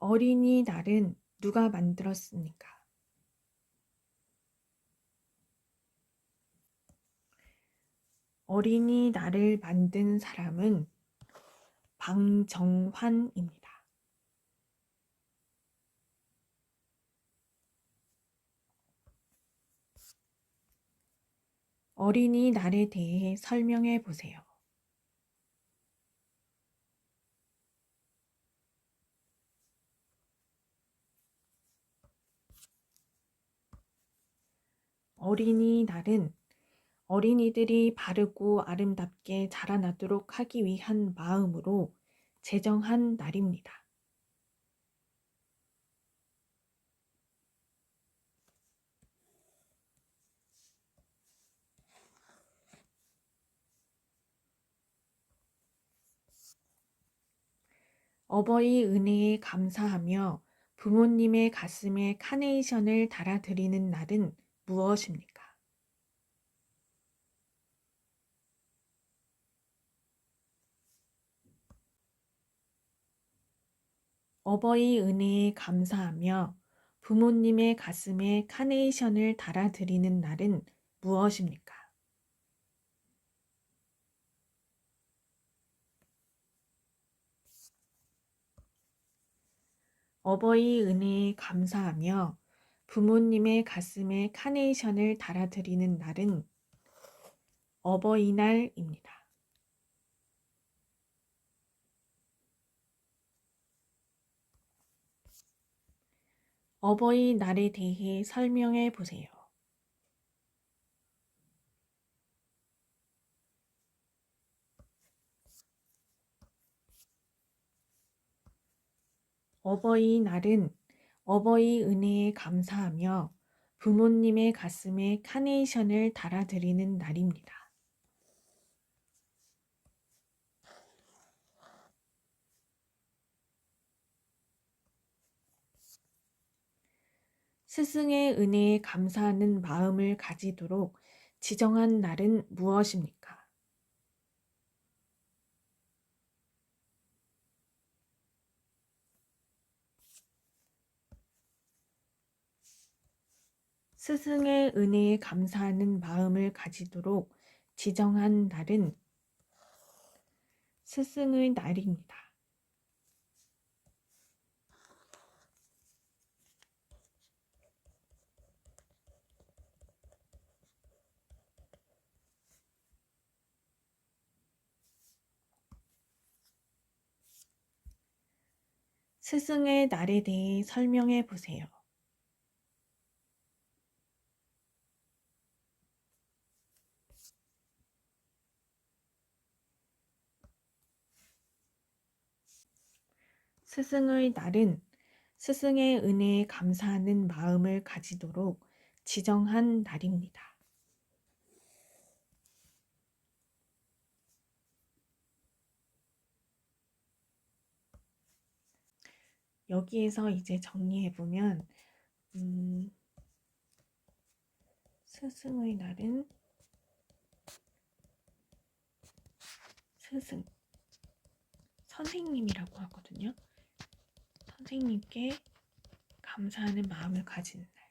어린이날은 누가 만들었습니까? 어린이날을 만든 사람은 방정환입니다. 어린이날에 대해 설명해 보세요. 어린이날은 어린이들이 바르고 아름답게 자라나도록 하기 위한 마음으로 제정한 날입니다. 어버이 은혜에 감사하며 부모님의 가슴에 카네이션을 달아드리는 날은 무엇입니까? 어버이 은혜에 감사하며 부모님의 가슴에 카네이션을 달아드리는 날은 무엇입니까? 어버이 은혜에 감사하며 부모님의 가슴에 카네이션을 달아드리는 날은 어버이날입니다. 어버이날에 대해 설명해 보세요. 어버이날은 어버이 은혜에 감사하며 부모님의 가슴에 카네이션을 달아드리는 날입니다. 스승의 은혜에 감사하는 마음을 가지도록 지정한 날은 무엇입니까? 스승의 은혜에 감사하는 마음을 가지도록 지정한 날은 스승의 날입니다. 스승의 날에 대해 설명해 보세요. 스승의 날은 스승의 은혜에 감사하는 마음을 가지도록 지정한 날입니다. 여기에서 이제 정리해보면 스승의 날은 스승, 선생님이라고 하거든요. 선생님께 감사하는 마음을 가지는 날.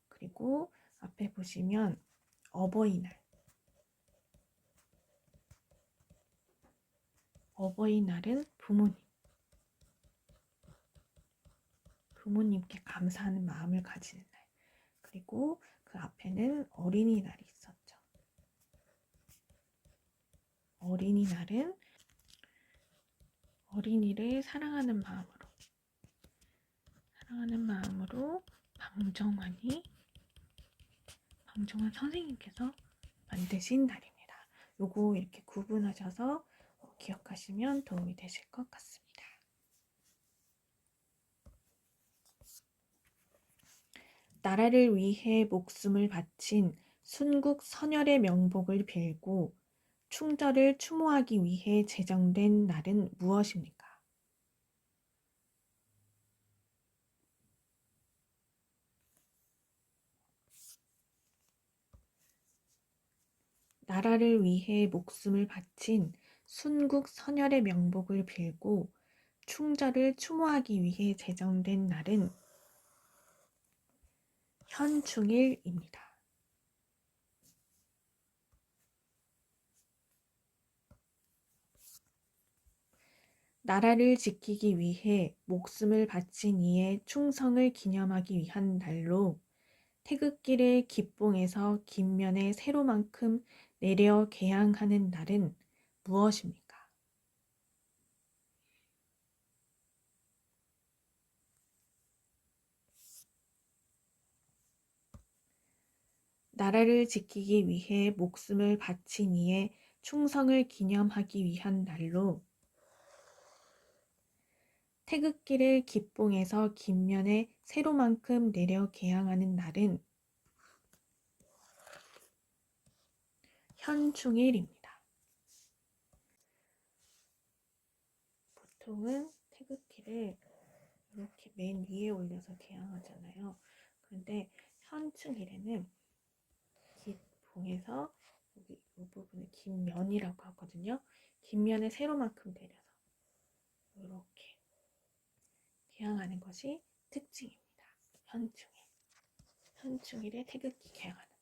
그리고 앞에 보시면 어버이날. 어버이날은 부모님께 감사하는 마음을 가지는 날. 그리고 그 앞에는 어린이날이 있었죠. 어린이날은 어린이를 사랑하는 마음으로 방정환 선생님께서 만드신 날입니다. 요거 이렇게 구분하셔서 기억하시면 도움이 되실 것 같습니다. 나라를 위해 목숨을 바친 순국 선열의 명복을 빌고 충절을 추모하기 위해 제정된 날은 무엇입니까? 나라를 위해 목숨을 바친 순국 선열의 명복을 빌고 충절을 추모하기 위해 제정된 날은 현충일입니다. 나라를 지키기 위해 목숨을 바친 이의 충성을 기념하기 위한 날로 태극기를 기봉에서 김면의 세로만큼 내려 개항하는 날은 무엇입니까? 나라를 지키기 위해 목숨을 바친 이의 충성을 기념하기 위한 날로 태극기를 기봉에서 김면의 세로만큼 내려 개항하는 날은 현충일입니다. 보통은 태극기를 이렇게 맨 위에 올려서 개항하잖아요. 그런데 현충일에는 기봉에서 여기 이 부분을 김면이라고 하거든요. 김면의 세로만큼 내려서 이렇게 개항하는 것이 특징입니다. 현충일. 현충일에 태극기 개항하는 것.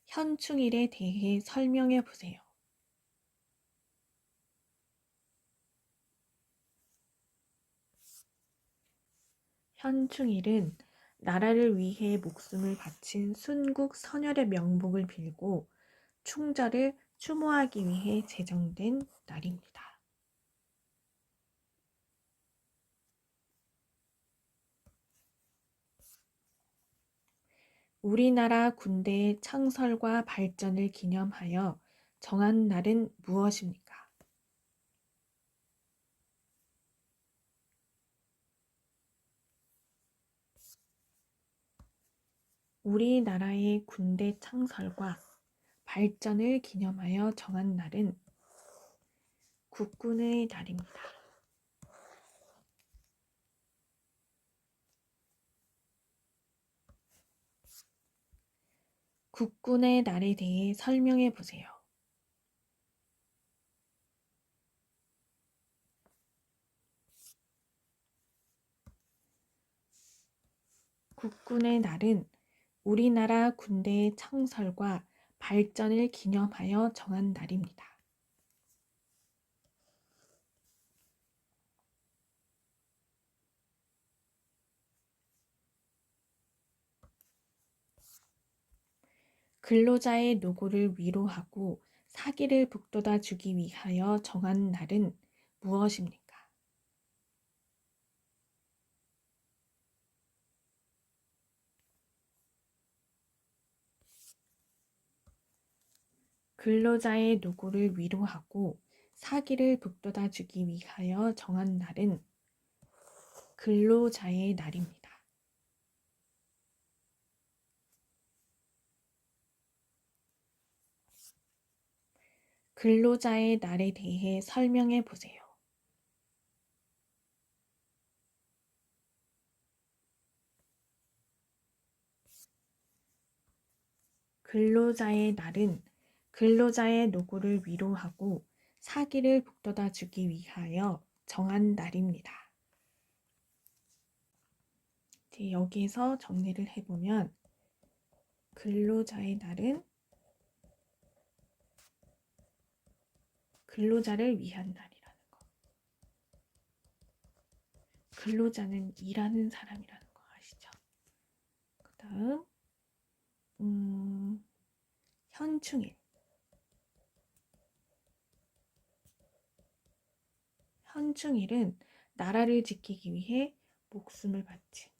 현충일에 대해 설명해 보세요. 현충일은 나라를 위해 목숨을 바친 순국 선열의 명복을 빌고 충절을 추모하기 위해 제정된 날입니다. 우리나라 군대의 창설과 발전을 기념하여 정한 날은 무엇입니까? 우리나라의 군대 창설과 발전을 기념하여 정한 날은 국군의 날입니다. 국군의 날에 대해 설명해 보세요. 국군의 날은 우리나라 군대의 창설과 발전을 기념하여 정한 날입니다. 근로자의 노고를 위로하고 사기를 북돋아 주기 위하여 정한 날은 무엇입니까? 근로자의 노고를 위로하고 사기를 북돋아 주기 위하여 정한 날은 근로자의 날입니다. 근로자의 날에 대해 설명해 보세요. 근로자의 날은 근로자의 노고를 위로하고 사기를 북돋아 주기 위하여 정한 날입니다. 이제 여기에서 정리를 해보면 근로자의 날은 근로자를 위한 날이라는 거. 근로자는 일하는 사람이라는 거 아시죠? 그 다음 현충일. 현충일은 나라를 지키기 위해 목숨을 바친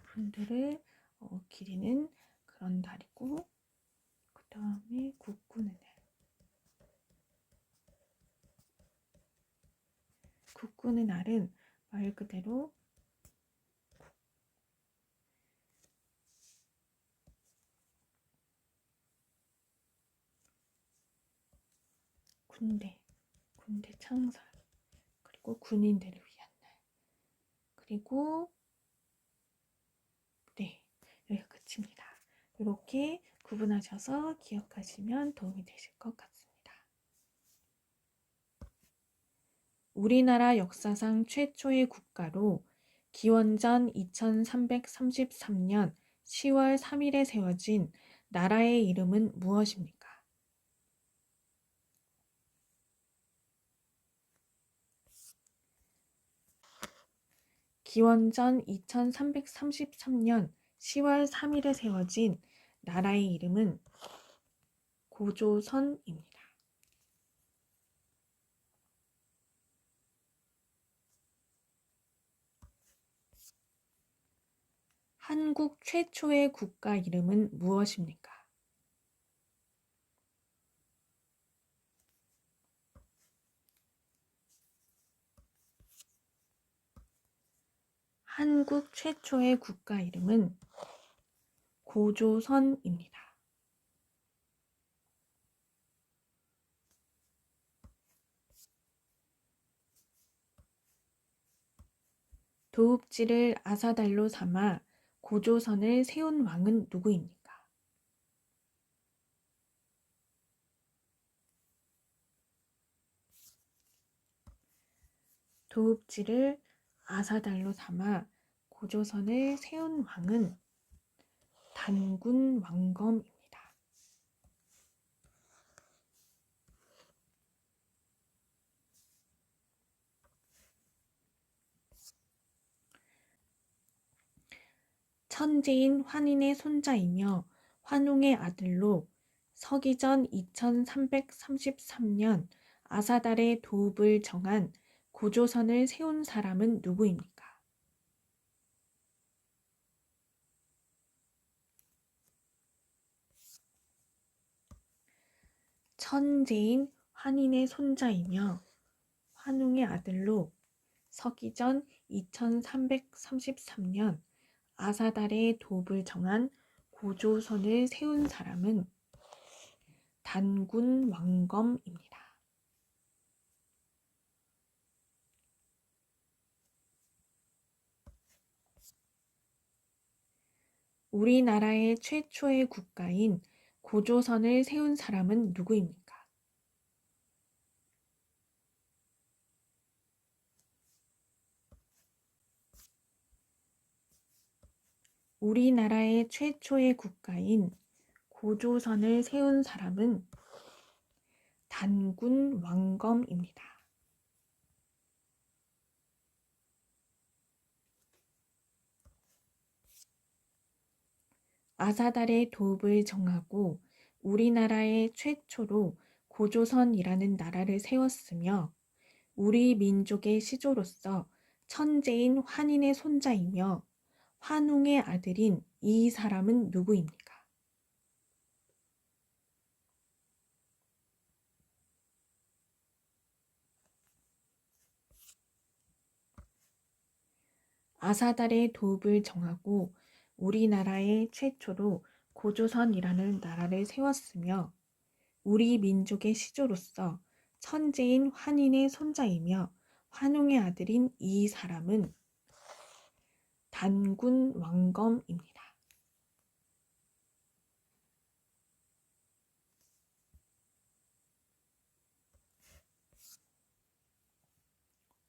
분들을 기리는 그런 날이고, 그 다음에 국군의 날. 국군의 날은 말 그대로 군대 창설, 그리고 군인들을 위한 날, 그리고 네, 여기가 끝입니다. 이렇게 구분하셔서 기억하시면 도움이 되실 것 같습니다. 우리나라 역사상 최초의 국가로 기원전 2333년 10월 3일에 세워진 나라의 이름은 무엇입니까? 기원전 2333년 10월 3일에 세워진 나라의 이름은 고조선입니다. 한국 최초의 국가 이름은 무엇입니까? 한국 최초의 국가 이름은 고조선입니다. 도읍지를 아사달로 삼아 고조선을 세운 왕은 누구입니까? 도읍지를 아사달로 삼아 고조선을 세운 왕은 단군 왕검입니다. 천재인 환인의 손자이며 환웅의 아들로 서기전 2333년 아사달의 도읍을 정한 고조선을 세운 사람은 누구입니까? 천재인 환인의 손자이며 환웅의 아들로 서기전 2333년 아사달의 도읍을 정한 고조선을 세운 사람은 단군 왕검입니다. 우리나라의 최초의 국가인 고조선을 세운 사람은 누구입니까? 우리나라의 최초의 국가인 고조선을 세운 사람은 단군 왕검입니다. 아사달의 도읍을 정하고 우리나라의 최초로 고조선이라는 나라를 세웠으며 우리 민족의 시조로서 천재인 환인의 손자이며 환웅의 아들인 이 사람은 누구입니까? 아사달의 도읍을 정하고 우리나라의 최초로 고조선이라는 나라를 세웠으며 우리 민족의 시조로서 천재인 환인의 손자이며 환웅의 아들인 이 사람은 단군 왕검입니다.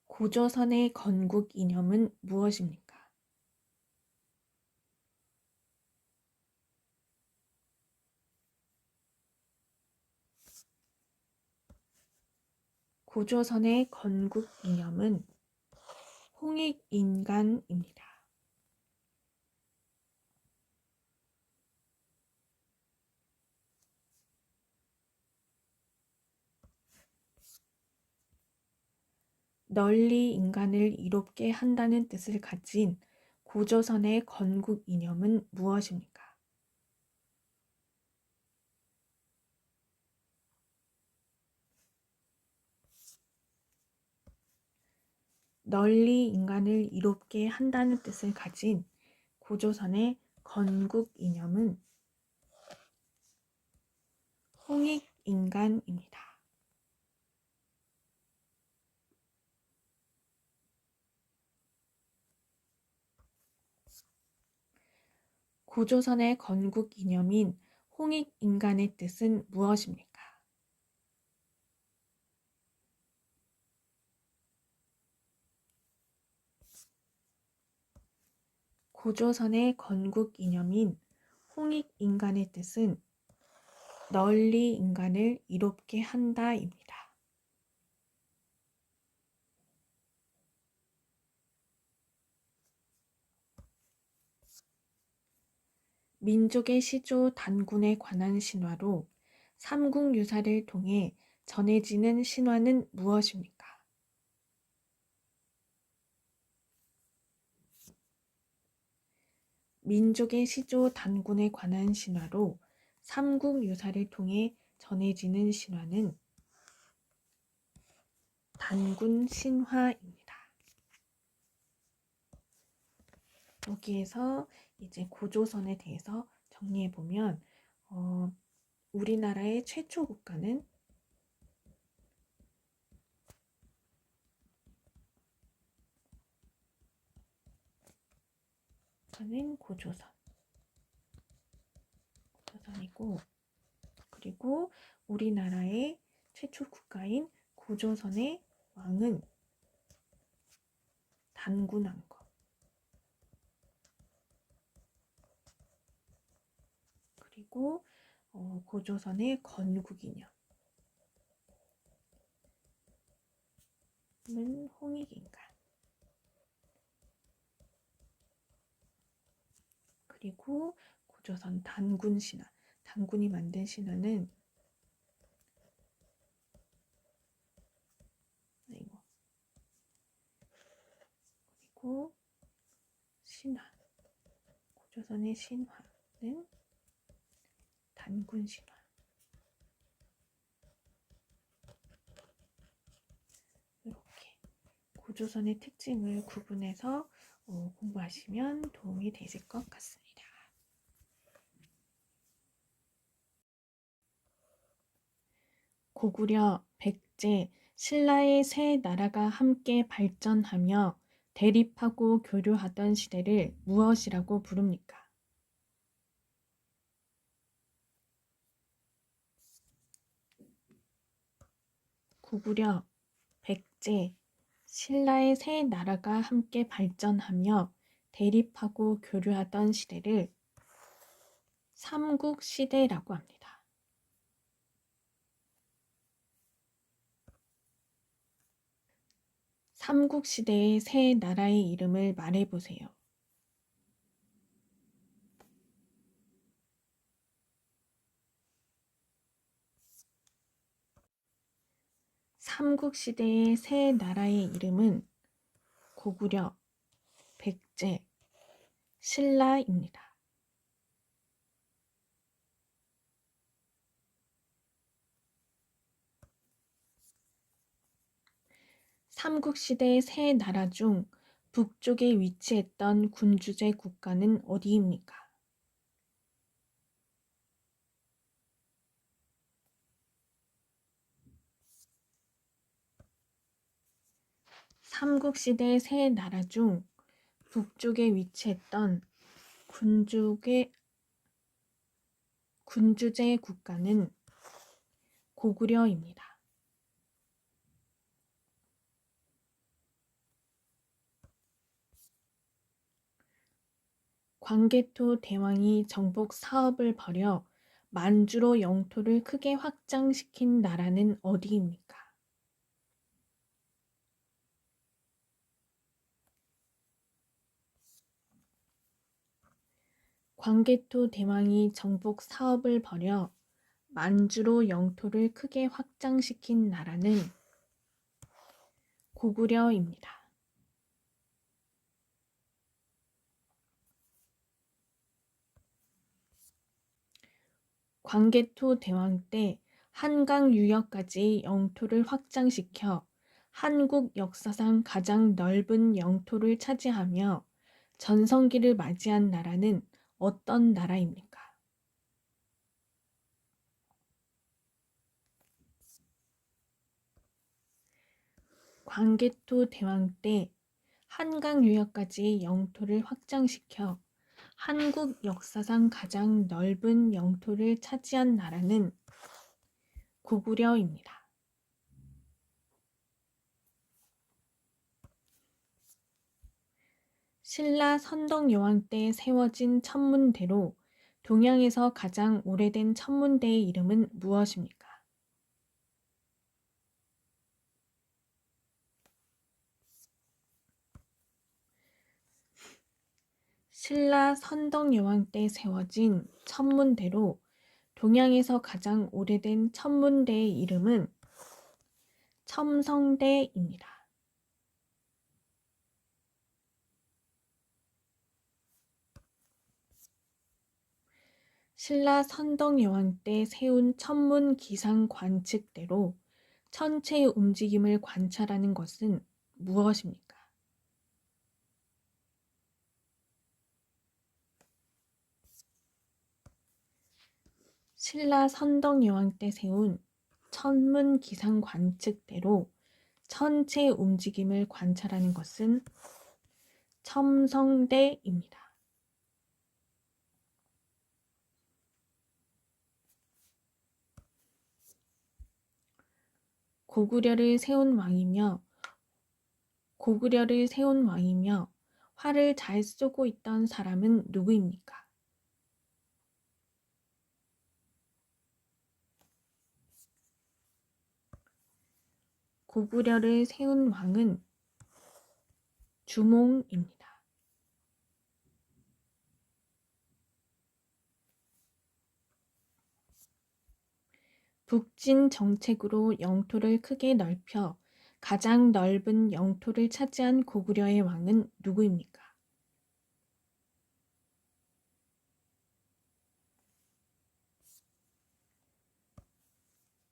고조선의 건국 이념은 무엇입니까? 고조선의 건국 이념은 홍익인간입니다. 널리 인간을 이롭게 한다는 뜻을 가진 고조선의 건국 이념은 무엇입니까? 널리 인간을 이롭게 한다는 뜻을 가진 고조선의 건국 이념은 홍익인간입니다. 고조선의 건국 이념인 홍익인간의 뜻은 무엇입니까? 고조선의 건국 이념인 홍익인간의 뜻은 널리 인간을 이롭게 한다입니다. 민족의 시조 단군에 관한 신화로 삼국유사를 통해 전해지는 신화는 무엇입니까? 민족의 시조 단군에 관한 신화로 삼국유사를 통해 전해지는 신화는 단군 신화입니다. 여기에서 이제 고조선에 대해서 정리해 보면 우리나라의 최초 국가는 고조선이고, 그리고 우리나라의 최초 국가인 고조선의 왕은 단군왕거. 그리고 고조선의 건국이념은 홍익인간. 그리고 고조선 단군 신화. 단군이 만든 신화는 그리고 신화. 고조선의 신화는 단군 신화. 이렇게 고조선의 특징을 구분해서 공부하시면 도움이 되실 것 같습니다. 고구려, 백제, 신라의 세 나라가 함께 발전하며 대립하고 교류하던 시대를 무엇이라고 부릅니까? 고구려, 백제, 신라의 세 나라가 함께 발전하며 대립하고 교류하던 시대를 삼국시대라고 합니다. 삼국시대의 세 나라의 이름을 말해보세요. 삼국시대의 세 나라의 이름은 고구려, 백제, 신라입니다. 삼국시대의 세 나라 중 북쪽에 위치했던 군주제 국가는 어디입니까? 삼국시대 세 나라 중 북쪽에 위치했던 군주제 국가는 고구려입니다. 광개토 대왕이 정복 사업을 벌여 만주로 영토를 크게 확장시킨 나라는 어디입니까? 광개토 대왕이 정복 사업을 벌여 만주로 영토를 크게 확장시킨 나라는 고구려입니다. 광개토 대왕 때 한강 유역까지 영토를 확장시켜 한국 역사상 가장 넓은 영토를 차지하며 전성기를 맞이한 나라는 어떤 나라입니까? 광개토 대왕 때 한강 유역까지 영토를 확장시켜 한국 역사상 가장 넓은 영토를 차지한 나라는 고구려입니다. 신라 선덕여왕 때 세워진 천문대로 동양에서 가장 오래된 천문대의 이름은 무엇입니까? 신라 선덕여왕 때 세워진 천문대로 동양에서 가장 오래된 천문대의 이름은 첨성대입니다. 신라 선덕여왕 때 세운 천문 기상 관측대로 천체의 움직임을 관찰하는 것은 무엇입니까? 신라 선덕여왕 때 세운 천문 기상 관측대로 천체의 움직임을 관찰하는 것은 첨성대입니다. 고구려를 세운 왕이며 활을 잘 쏘고 있던 사람은 누구입니까? 고구려를 세운 왕은 주몽입니다. 북진 정책으로 영토를 크게 넓혀 가장 넓은 영토를 차지한 고구려의 왕은 누구입니까?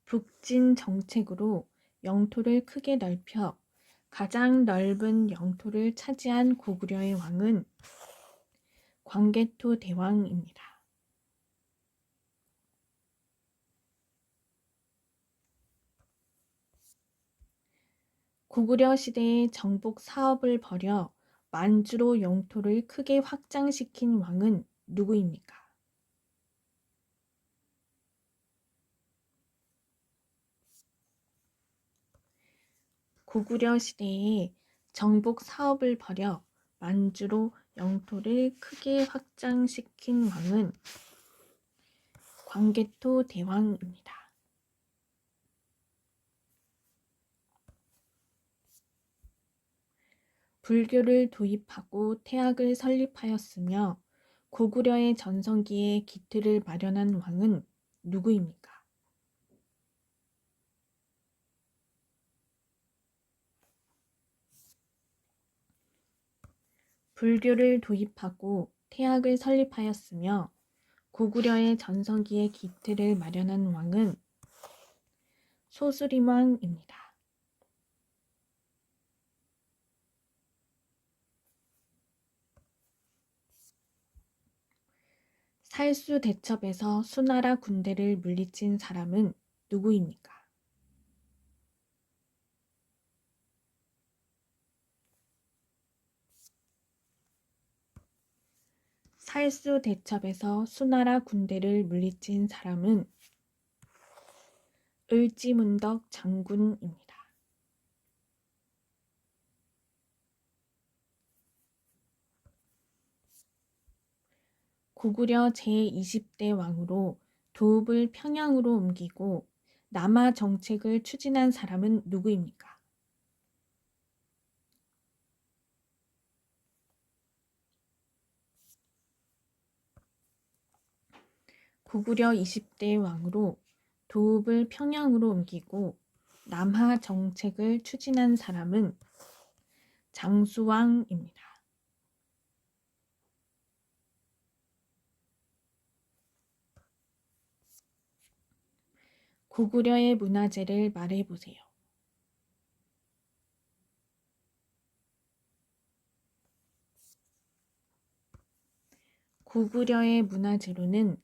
북진 정책으로 영토를 크게 넓혀 가장 넓은 영토를 차지한 고구려의 왕은 광개토 대왕입니다. 고구려 시대에 정복 사업을 벌여 만주로 영토를 크게 확장시킨 왕은 누구입니까? 고구려 시대에 정복 사업을 벌여 만주로 영토를 크게 확장시킨 왕은 광개토 대왕입니다. 불교를 도입하고 태학을 설립하였으며 고구려의 전성기에 기틀을 마련한 왕은 누구입니까? 불교를 도입하고 태학을 설립하였으며 고구려의 전성기에 기틀을 마련한 왕은 소수림왕입니다. 살수 대첩에서 수나라 군대를 물리친 사람은 누구입니까? 살수 대첩에서 수나라 군대를 물리친 사람은 을지문덕 장군입니다. 고구려 제20대 왕으로 도읍을 평양으로 옮기고 남하 정책을 추진한 사람은 누구입니까? 고구려 20대 왕으로 도읍을 평양으로 옮기고 남하 정책을 추진한 사람은 장수왕입니다. 고구려의 문화재를 말해보세요. 고구려의 문화재로는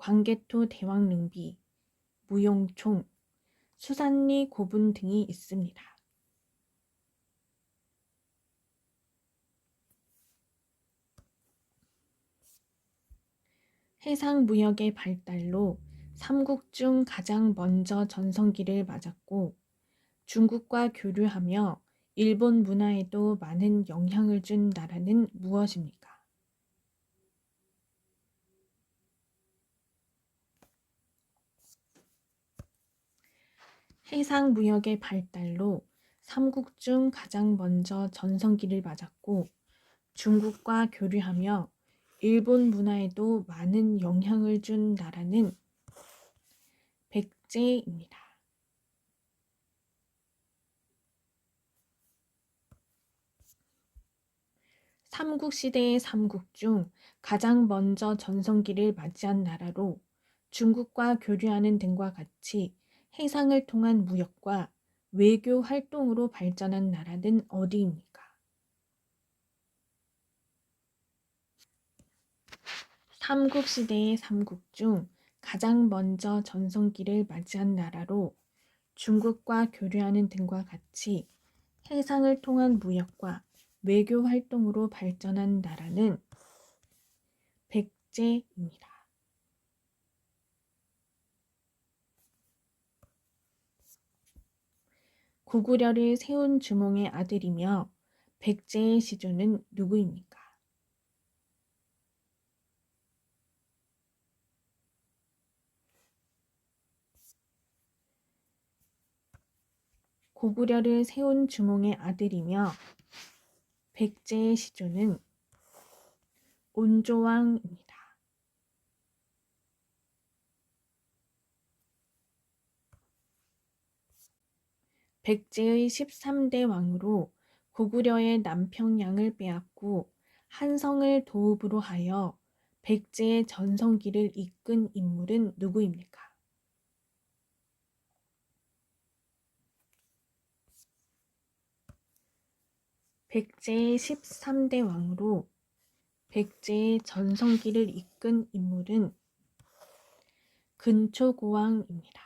광개토 대왕릉비, 무용총, 수산리 고분 등이 있습니다. 해상무역의 발달로 삼국 중 가장 먼저 전성기를 맞았고 중국과 교류하며 일본 문화에도 많은 영향을 준 나라는 무엇입니까? 해상무역의 발달로 삼국 중 가장 먼저 전성기를 맞았고 중국과 교류하며 일본 문화에도 많은 영향을 준 나라는 백제입니다. 삼국시대의 삼국 중 가장 먼저 전성기를 맞이한 나라로 중국과 교류하는 등과 같이 해상을 통한 무역과 외교 활동으로 발전한 나라는 어디입니까? 삼국시대의 삼국 중 가장 먼저 전성기를 맞이한 나라로 중국과 교류하는 등과 같이 해상을 통한 무역과 외교 활동으로 발전한 나라는 백제입니다. 고구려를 세운 주몽의 아들이며 백제의 시조는 누구입니까? 고구려를 세운 주몽의 아들이며 백제의 시조는 온조왕입니다. 백제의 13대 왕으로 고구려의 남평양을 빼앗고 한성을 도읍으로 하여 백제의 전성기를 이끈 인물은 누구입니까? 백제의 13대 왕으로 백제의 전성기를 이끈 인물은 근초고왕입니다.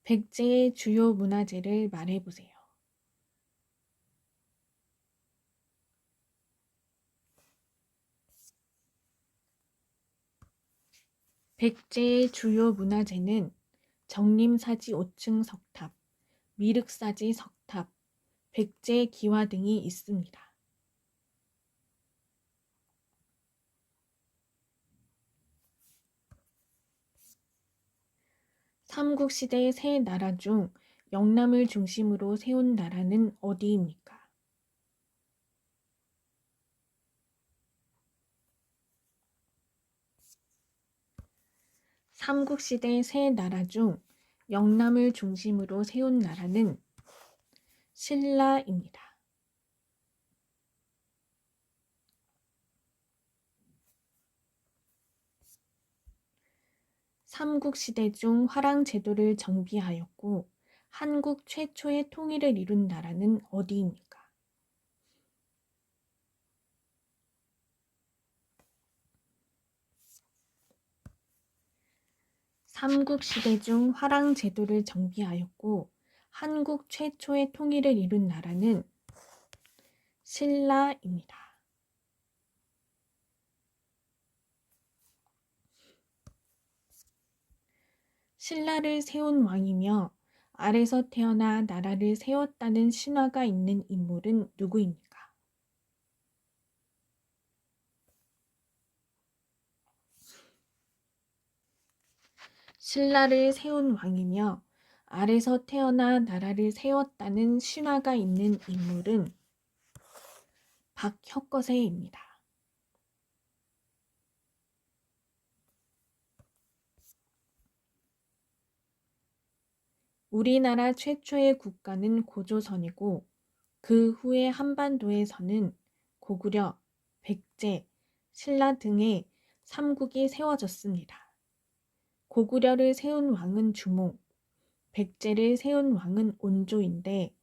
백제의 주요 문화재를 말해보세요. 백제의 주요 문화재는 정림사지 5층 석탑, 미륵사지 석탑, 백제 기와 등이 있습니다. 삼국시대 세 나라 중 영남을 중심으로 세운 나라는 어디입니까? 삼국시대 세 나라 중 영남을 중심으로 세운 나라는 신라입니다. 삼국시대 중 화랑제도를 정비하였고 한국 최초의 통일을 이룬 나라는 어디입니까? 삼국시대 중 화랑제도를 정비하였고 한국 최초의 통일을 이룬 나라는 신라입니다. 신라를 세운 왕이며 아래서 태어나 나라를 세웠다는 신화가 있는 인물은 누구입니까? 신라를 세운 왕이며 아래서 태어나 나라를 세웠다는 신화가 있는 인물은 박혁거세입니다. 우리나라 최초의 국가는 고조선이고 그 후에 한반도에서는 고구려, 백제, 신라 등의 삼국이 세워졌습니다. 고구려를 세운 왕은 주몽, 백제를 세운 왕은 온조인데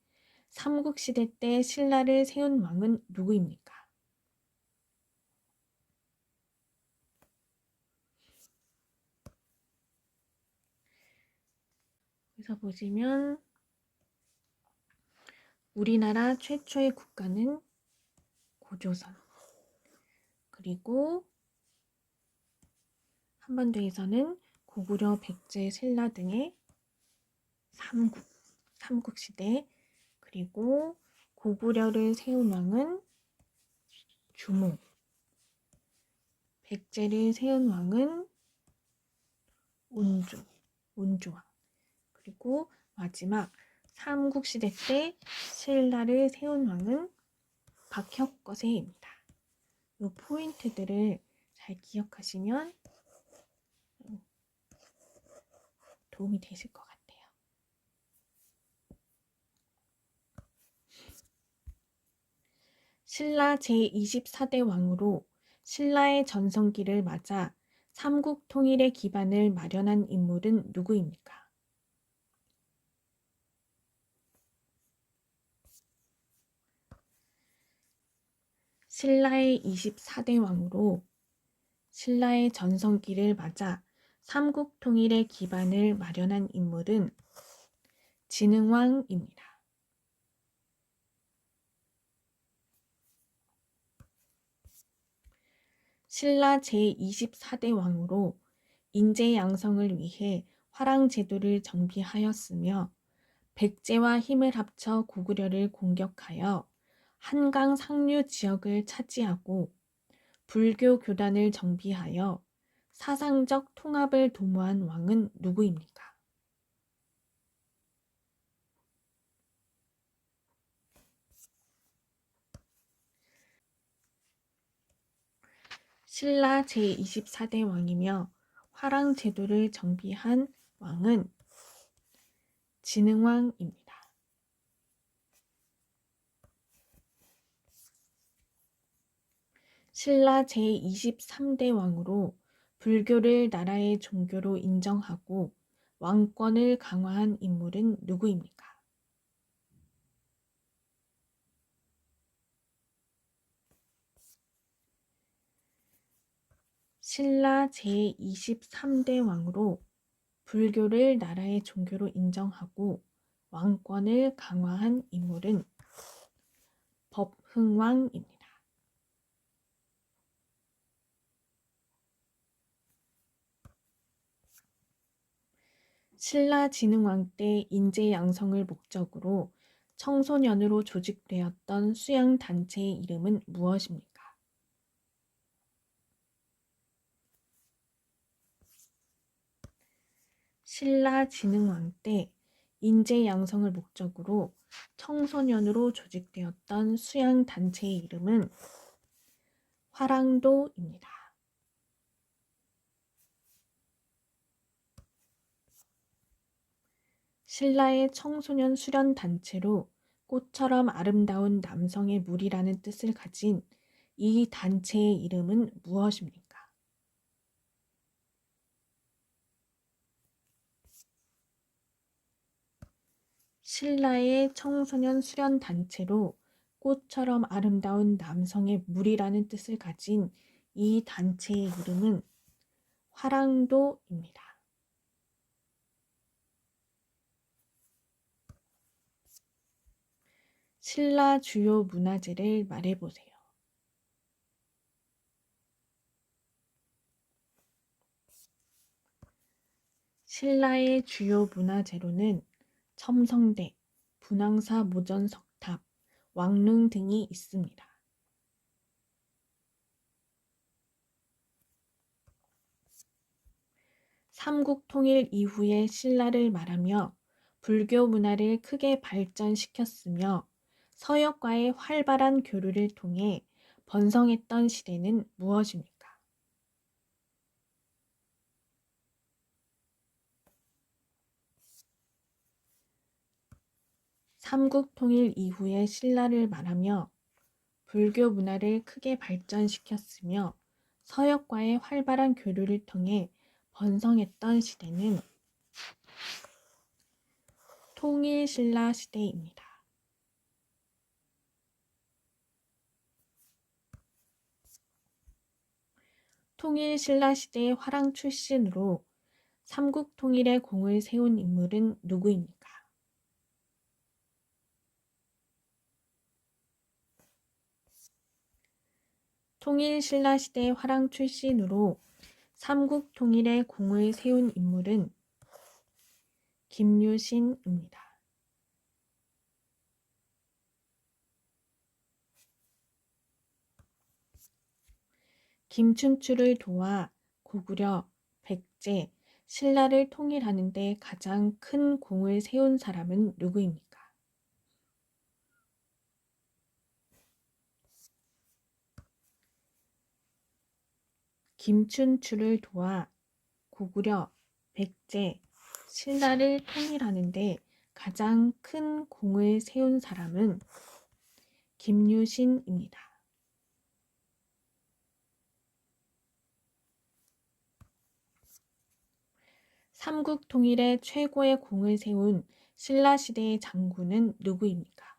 삼국시대 때 신라를 세운 왕은 누구입니까? 여기서 보시면 우리나라 최초의 국가는 고조선. 그리고 한반도에서는 고구려, 백제, 신라 등의 삼국시대. 그리고 고구려를 세운 왕은 주몽, 백제를 세운 왕은 운주왕. 그리고 마지막 삼국시대 때 신라를 세운 왕은 박혁거세입니다. 이 포인트들을 잘 기억하시면 도움이 되실 것 같아요. 신라 제24대 왕으로 신라의 전성기를 맞아 삼국 통일의 기반을 마련한 인물은 누구입니까? 신라의 24대 왕으로 신라의 전성기를 맞아 삼국 통일의 기반을 마련한 인물은 진흥왕입니다. 신라 제24대 왕으로 인재 양성을 위해 화랑제도를 정비하였으며 백제와 힘을 합쳐 고구려를 공격하여 한강 상류 지역을 차지하고 불교 교단을 정비하여 사상적 통합을 도모한 왕은 누구입니까? 신라 제24대 왕이며 화랑제도를 정비한 왕은 진흥왕입니다. 신라 제23대 왕으로 불교를 나라의 종교로 인정하고 왕권을 강화한 인물은 누구입니까? 신라 제23대 왕으로 불교를 나라의 종교로 인정하고 왕권을 강화한 인물은 법흥왕입니다. 신라 진흥왕 때 인재 양성을 목적으로 청소년으로 조직되었던 수양단체의 이름은 무엇입니까? 신라 진흥왕 때 인재 양성을 목적으로 청소년으로 조직되었던 수양단체의 이름은 화랑도입니다. 신라의 청소년 수련단체로 꽃처럼 아름다운 남성의 무리라는 뜻을 가진 이 단체의 이름은 무엇입니까? 신라의 청소년 수련단체로 꽃처럼 아름다운 남성의 무리라는 뜻을 가진 이 단체의 이름은 화랑도입니다. 신라 주요 문화재를 말해보세요. 신라의 주요 문화재로는 첨성대, 분황사 모전석탑, 왕릉 등이 있습니다. 삼국 통일 이후의 신라를 말하며 불교 문화를 크게 발전시켰으며 서역과의 활발한 교류를 통해 번성했던 시대는 무엇입니까? 삼국 통일 이후의 신라를 말하며 불교 문화를 크게 발전시켰으며 서역과의 활발한 교류를 통해 번성했던 시대는 통일신라 시대입니다. 통일신라 시대의 화랑 출신으로 삼국 통일의 공을 세운 인물은 누구입니까? 통일 신라시대 화랑 출신으로 삼국 통일의 공을 세운 인물은 김유신입니다. 김춘추를 도와 고구려, 백제, 신라를 통일하는 데 가장 큰 공을 세운 사람은 누구입니까? 김춘추를 도와 고구려, 백제, 신라를 통일하는 데 가장 큰 공을 세운 사람은 김유신입니다. 삼국 통일에 최고의 공을 세운 신라시대의 장군은 누구입니까?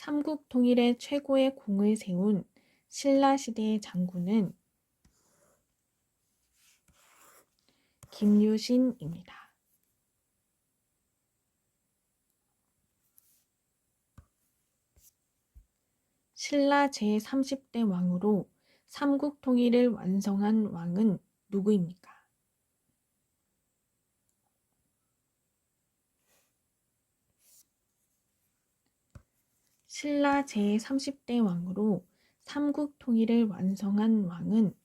삼국 통일에 최고의 공을 세운 신라시대의 장군은 김유신입니다. 신라 제30대 왕으로 삼국 통일을 완성한 왕은 누구입니까? 신라 제30대 왕으로 삼국 통일을 완성한 왕은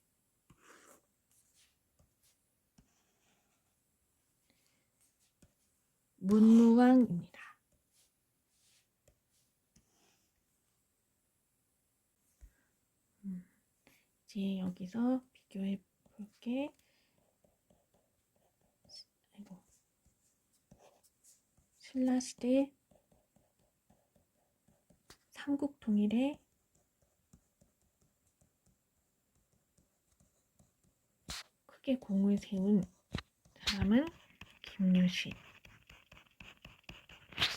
문무왕입니다. 이제 여기서 비교해 볼게. 신라시대 삼국 통일에 크게 공을 세운 사람은 김유신.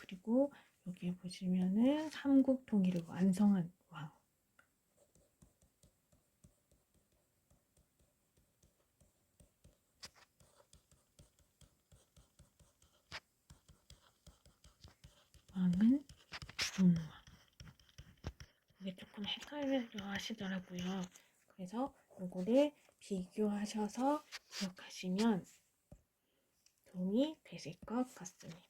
그리고 여기 보시면은 삼국 통일을 완성한 왕은 문무왕. 이게 조금 헷갈려 하시더라고요. 그래서 요거를 비교하셔서 기억하시면 도움이 되실 것 같습니다.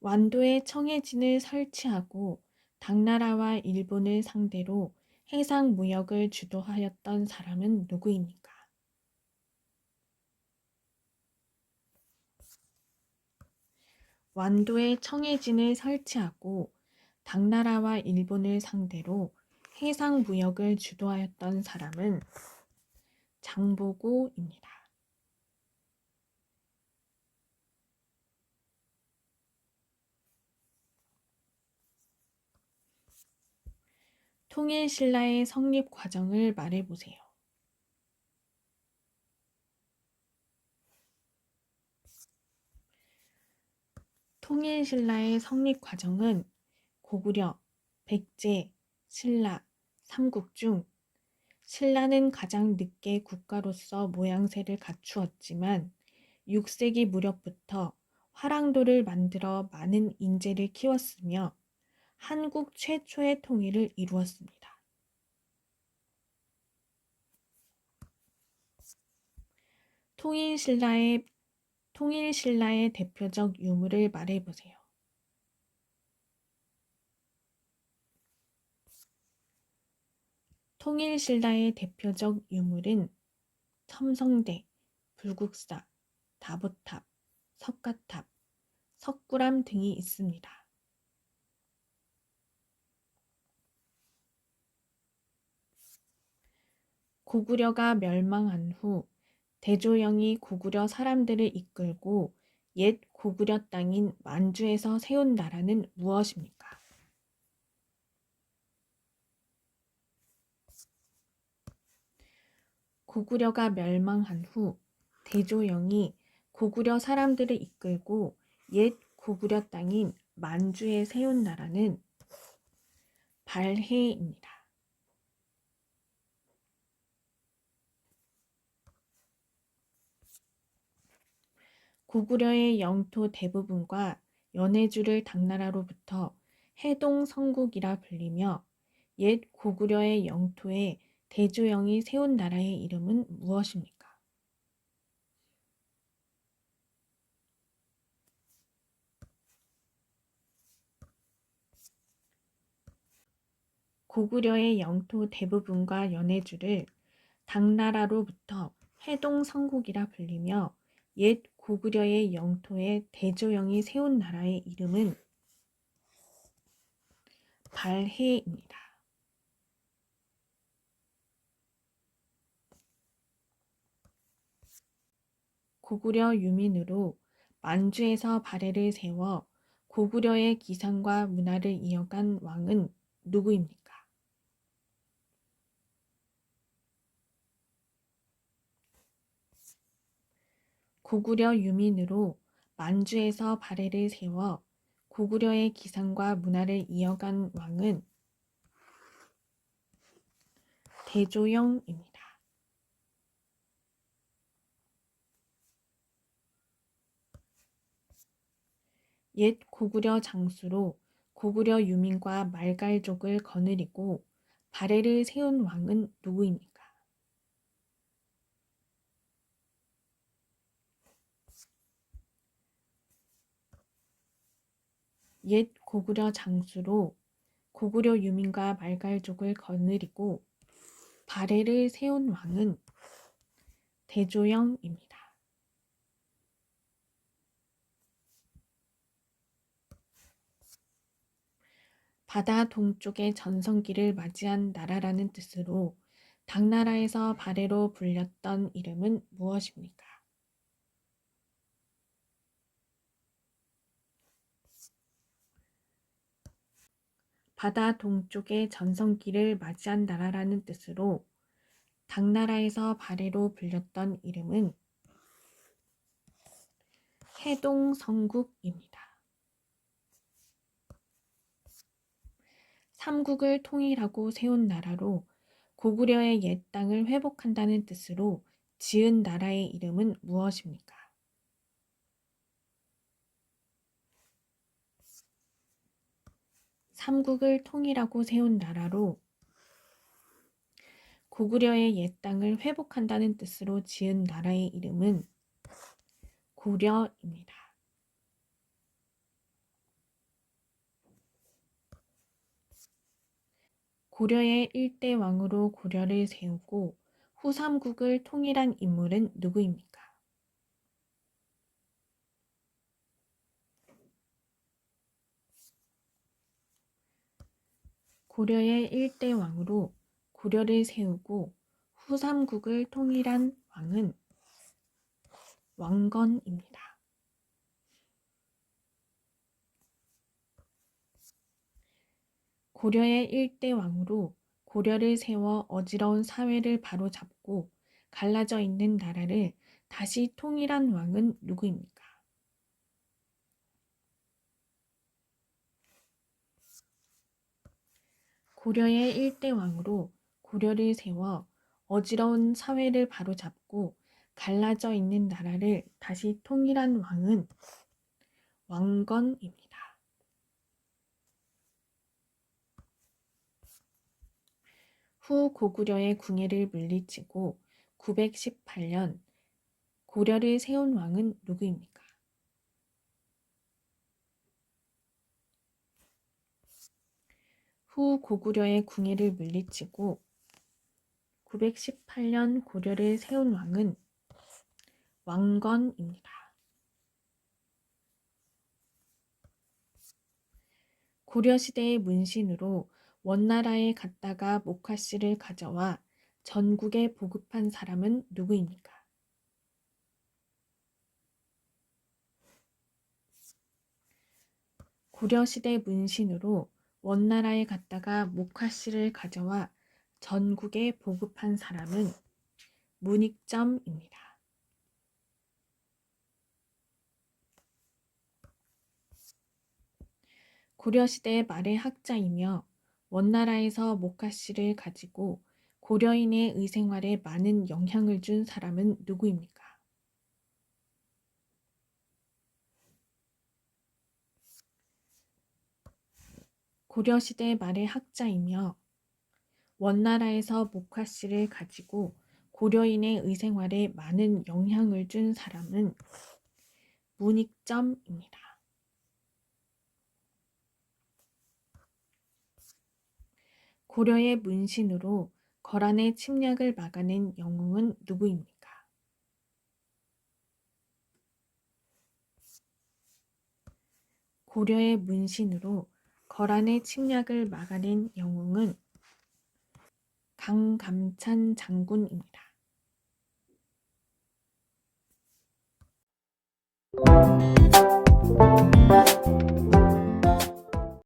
완도에 청해진을 설치하고 당나라와 일본을 상대로 해상 무역을 주도하였던 사람은 누구입니까? 완도에 청해진을 설치하고 당나라와 일본을 상대로 해상 무역을 주도하였던 사람은 장보고입니다. 통일신라의 성립 과정을 말해보세요. 통일신라의 성립 과정은 고구려, 백제, 신라, 삼국 중 신라는 가장 늦게 국가로서 모양새를 갖추었지만 6세기 무렵부터 화랑도를 만들어 많은 인재를 키웠으며 한국 최초의 통일을 이루었습니다. 통일신라의 대표적 유물을 말해보세요. 통일신라의 대표적 유물은 첨성대, 불국사, 다보탑, 석가탑, 석굴암 등이 있습니다. 고구려가 멸망한 후 대조영이 고구려 사람들을 이끌고 옛 고구려 땅인 만주에서 세운 나라는 무엇입니까? 고구려가 멸망한 후 대조영이 고구려 사람들을 이끌고 옛 고구려 땅인 만주에 세운 나라는 발해입니다. 고구려의 영토 대부분과 연해주를 당나라로부터 해동 성국이라 불리며 옛 고구려의 영토에 대조영이 세운 나라의 이름은 무엇입니까? 고구려의 영토 대부분과 연해주를 당나라로부터 해동 성국이라 불리며 옛 고구려의 영토에 대조영이 세운 나라의 이름은 발해입니다. 고구려 유민으로 만주에서 발해를 세워 고구려의 기상과 문화를 이어간 왕은 누구입니까? 고구려 유민으로 만주에서 발해를 세워 고구려의 기상과 문화를 이어간 왕은 대조영입니다. 옛 고구려 장수로 고구려 유민과 말갈족을 거느리고 발해를 세운 왕은 누구입니까? 옛 고구려 장수로 고구려 유민과 말갈족을 거느리고 발해를 세운 왕은 대조영입니다. 바다 동쪽의 전성기를 맞이한 나라라는 뜻으로 당나라에서 발해로 불렸던 이름은 무엇입니까? 바다 동쪽의 전성기를 맞이한 나라라는 뜻으로 당나라에서 발해로 불렸던 이름은 해동성국입니다. 삼국을 통일하고 세운 나라로 고구려의 옛 땅을 회복한다는 뜻으로 지은 나라의 이름은 무엇입니까? 삼국을 통일하고 세운 나라로 고구려의 옛 땅을 회복한다는 뜻으로 지은 나라의 이름은 고려입니다. 고려의 일대 왕으로 고려를 세우고 후 삼국을 통일한 인물은 누구입니까? 고려의 일대 왕으로 고려를 세우고 후 삼국을 통일한 왕은 왕건입니다. 고려의 일대 왕으로 고려를 세워 어지러운 사회를 바로잡고 갈라져 있는 나라를 다시 통일한 왕은 누구입니까? 고려의 일대 왕으로 고려를 세워 어지러운 사회를 바로잡고 갈라져 있는 나라를 다시 통일한 왕은 왕건입니다. 후 고구려의 궁예를 물리치고 918년 고려를 세운 왕은 누구입니까? 후 고구려의 궁예를 물리치고 918년 고려를 세운 왕은 왕건입니다. 고려시대의 문신으로 원나라에 갔다가 목화씨를 가져와 전국에 보급한 사람은 누구입니까? 고려시대 문신으로 원나라에 갔다가 목화씨를 가져와 전국에 보급한 사람은 문익점입니다. 고려시대 말의 학자이며 원나라에서 목화씨를 가지고 고려인의 의생활에 많은 영향을 준 사람은 누구입니까? 고려시대 말의 학자이며 원나라에서 목화씨를 가지고 고려인의 의생활에 많은 영향을 준 사람은 문익점입니다. 고려의 문신으로 거란의 침략을 막아낸 영웅은 누구입니까? 고려의 문신으로 거란의 침략을 막아낸 영웅은 강감찬 장군입니다.